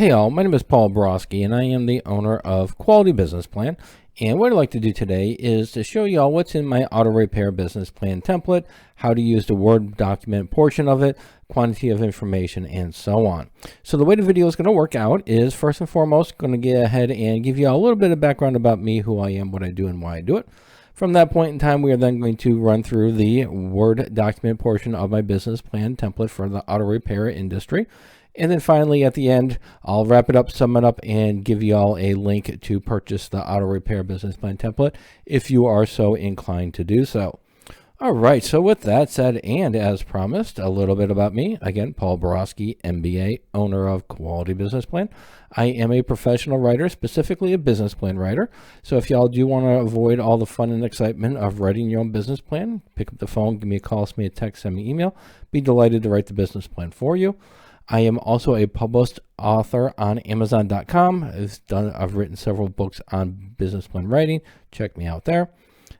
Hey all, my name is Paul Borosky and I am the owner of Quality Business Plan. And what I'd like to do today is to show you all what's in my auto repair business plan template, how to use the Word document portion of it, quantity of information, and so on. So the way the video is going to work out is first and foremost going to get ahead and give you all a little bit of background about me, who I am, what I do, and why I do it. From that point in time, we are then going to run through the Word document portion of my business plan template for the auto repair industry. And then finally, at the end, I'll wrap it up, sum it up, and give you all a link to purchase the auto repair business plan template if you are so inclined to do so. All right, so with that said, and as promised, a little bit about me. Again, Paul Borosky, MBA, owner of Quality Business Plan. I am a professional writer, specifically a business plan writer. So if y'all do want to avoid all the fun and excitement of writing your own business plan, pick up the phone, give me a call, send me a text, send me an email. Be delighted to write the business plan for you. I am also a published author on Amazon.com. I've written several books on business plan writing. Check me out there.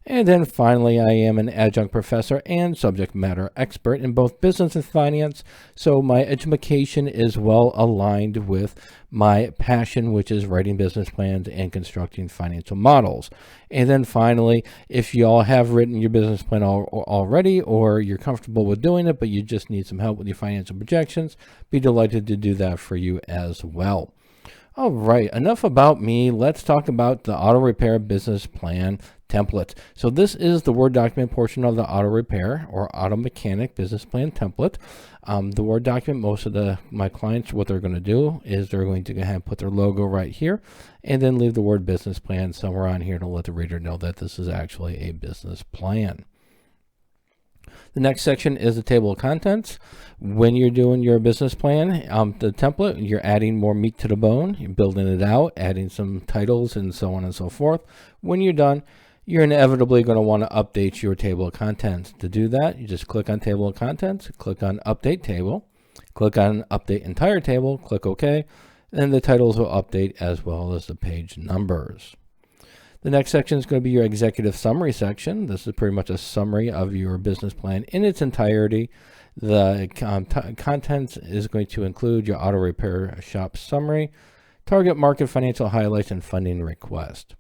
And then finally, I am an adjunct professor and subject matter expert in both business and finance. So my education is well aligned with my passion, which is writing business plans and constructing financial models. And then finally, if you all have written your business plan already, or you're comfortable with doing it, but you just need some help with your financial projections, be delighted to do that for you as well. All right, enough about me. Let's talk about the auto repair business plan template. So this is the Word document portion of the auto repair or auto mechanic business plan template. The Word document, most of my clients, what they're going to do is they're going to go ahead and put their logo right here and then leave the word business plan somewhere on here to let the reader know that this is actually a business plan. The next section is the table of contents. When you're doing your business plan, the template, you're adding more meat to the bone, you're building it out, adding some titles and so on and so forth. When you're done, you're inevitably going to want to update your table of contents. To do that, you just click on table of contents, click on update table, click on update entire table, click OK, and the titles will update as well as the page numbers. The next section is going to be your executive summary section. This is pretty much a summary of your business plan in its entirety. The contents is going to include your auto repair shop summary, target market financial highlights, and funding request.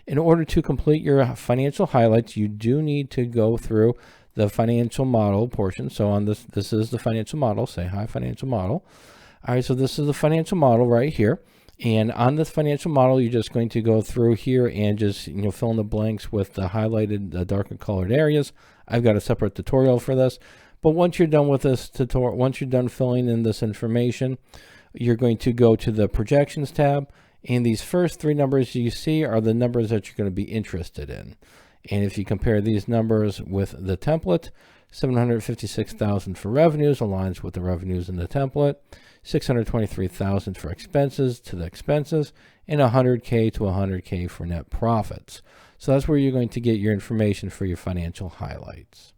In order to complete your financial highlights, you do need to go through the financial model portion. So on this is the financial model. Say hi, financial model. All right, so this is the financial model right here. And on this financial model, you're just going to go through here and just fill in the blanks with the highlighted, the darker colored areas. I've got a separate tutorial for this. But once you're done with this tutorial, once you're done filling in this information, you're going to go to the projections tab. And these first three numbers you see are the numbers that you're going to be interested in. And if you compare these numbers with the template, 756,000 for revenues aligns with the revenues in the template, 623,000 for expenses to the expenses, and 100K to 100K for net profits. So that's where you're going to get your information for your financial highlights.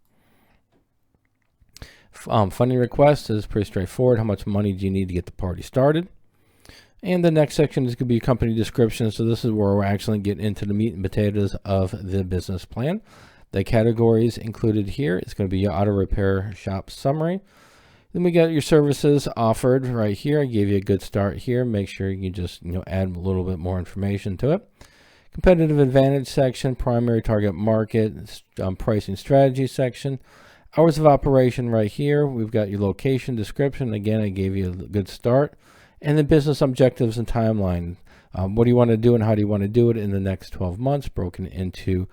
Funding request is pretty straightforward. How much money do you need to get the party started? And the next section is going to be company description. So this is where we're actually getting into the meat and potatoes of the business plan. The categories included here is going to be your auto repair shop summary. Then we got your services offered right here. I gave you a good start here. Make sure you just add a little bit more information to it. Competitive advantage section, primary target market, pricing strategy section. Hours of operation right here. We've got your location description. Again, I gave you a good start. And then business objectives and timeline. What do you want to do and how do you want to do it in the next 12 months, broken into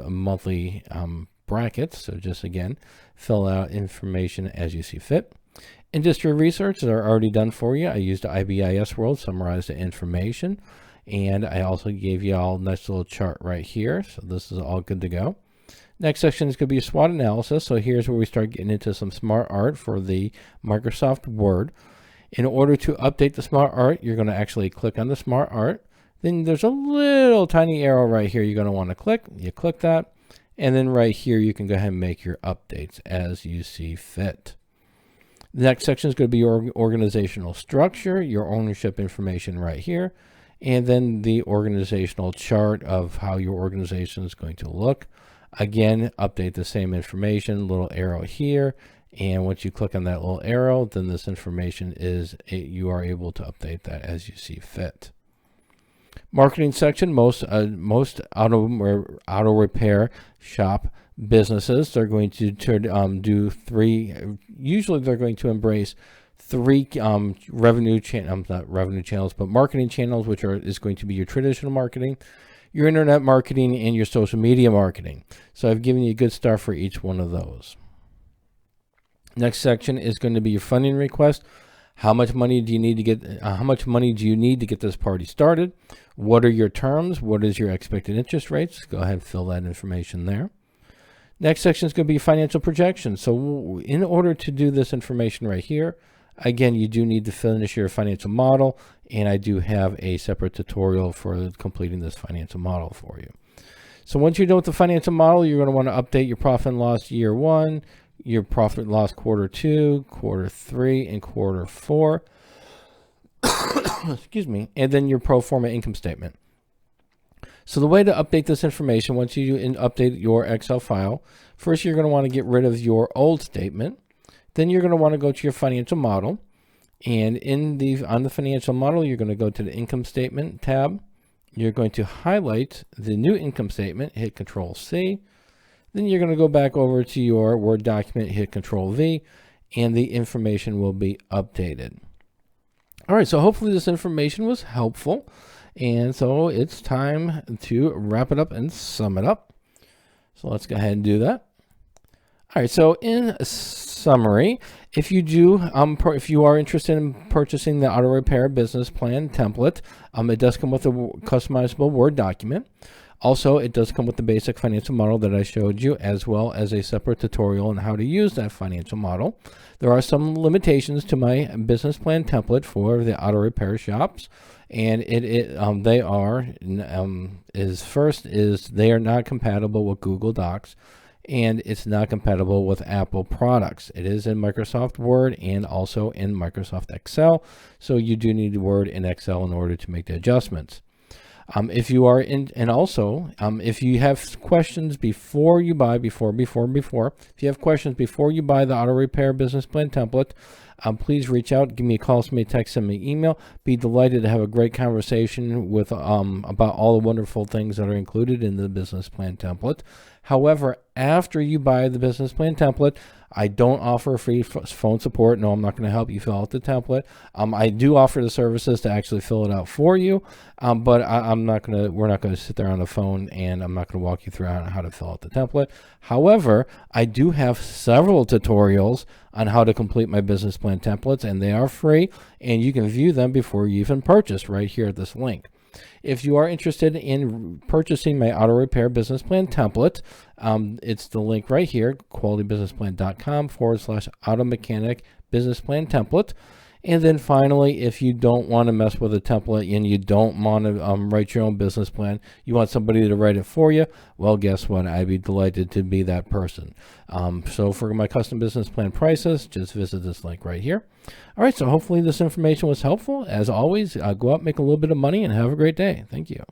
monthly brackets. So just again, fill out information as you see fit. Industry research are already done for you. I used the IBIS World, summarized the information. And I also gave you all a nice little chart right here. So this is all good to go. Next section is going to be SWOT analysis. So here's where we start getting into some smart art for the Microsoft Word. In order to update the smart art, you're going to actually click on the smart art. Then there's a little tiny arrow right here you're going to want to click. You click that. And then right here, you can go ahead and make your updates as you see fit. The next section is going to be your organizational structure, your ownership information right here, and then the organizational chart of how your organization is going to look. Again, update the same information, little arrow here, And once you click on that little arrow, then this information you are able to update that as you see fit. Marketing section, most auto repair shop businesses, they're going to do three. Usually, they're going to embrace three marketing channels, which is going to be your traditional marketing, your internet marketing, and your social media marketing. So I've given you a good start for each one of those. Next section is going to be your funding request. How much money do you need to get? How much money do you need to get this party started? What are your terms? What is your expected interest rates? Go ahead and fill that information there. Next section is going to be financial projections. So in order to do this information right here, again, you do need to finish your financial model, and I do have a separate tutorial for completing this financial model for you. So once you're done with the financial model, you're going to want to update your profit and loss year 1, your profit and loss quarter 2, quarter 3, and quarter 4. Excuse me. And then your pro forma income statement. So the way to update this information, once you update your Excel file, first you're going to want to get rid of your old statement. Then you're going to want to go to your financial model. And on the financial model, you're going to go to the income statement tab. You're going to highlight the new income statement, hit Control C. Then you're going to go back over to your Word document, hit Control V, and the information will be updated. All right, so hopefully this information was helpful. And so it's time to wrap it up and sum it up. So let's go ahead and do that. All right, so in summary, if you are interested in purchasing the auto repair business plan template, it does come with a customizable Word document. Also, it does come with the basic financial model that I showed you, as well as a separate tutorial on how to use that financial model. There are some limitations to my business plan template for the auto repair shops, and they are not compatible with Google Docs, and it's not compatible with Apple products. It is in Microsoft Word and also in Microsoft Excel, so you do need Word and Excel in order to make the adjustments. If you have questions before you buy, if you have questions before you buy the auto repair business plan template, please reach out, give me a call, send me a text, send me an email. Be delighted to have a great conversation with about all the wonderful things that are included in the business plan template. However, after you buy the business plan template, I don't offer free phone support. No, I'm not going to help you fill out the template. I do offer the services to actually fill it out for you, but we're not going to sit there on the phone, and I'm not going to walk you through how to fill out the template. However, I do have several tutorials on how to complete my business plan templates, and they are free, and you can view them before you even purchase right here at this link. If you are interested in purchasing my auto repair business plan template, it's the link right here, qualitybusinessplan.com/auto mechanic business plan template. And then finally, if you don't want to mess with a template and you don't want to write your own business plan, you want somebody to write it for you, well, guess what? I'd be delighted to be that person. So for my custom business plan prices, just visit this link right here. All right, so hopefully this information was helpful. As always, go out, make a little bit of money, and have a great day. Thank you.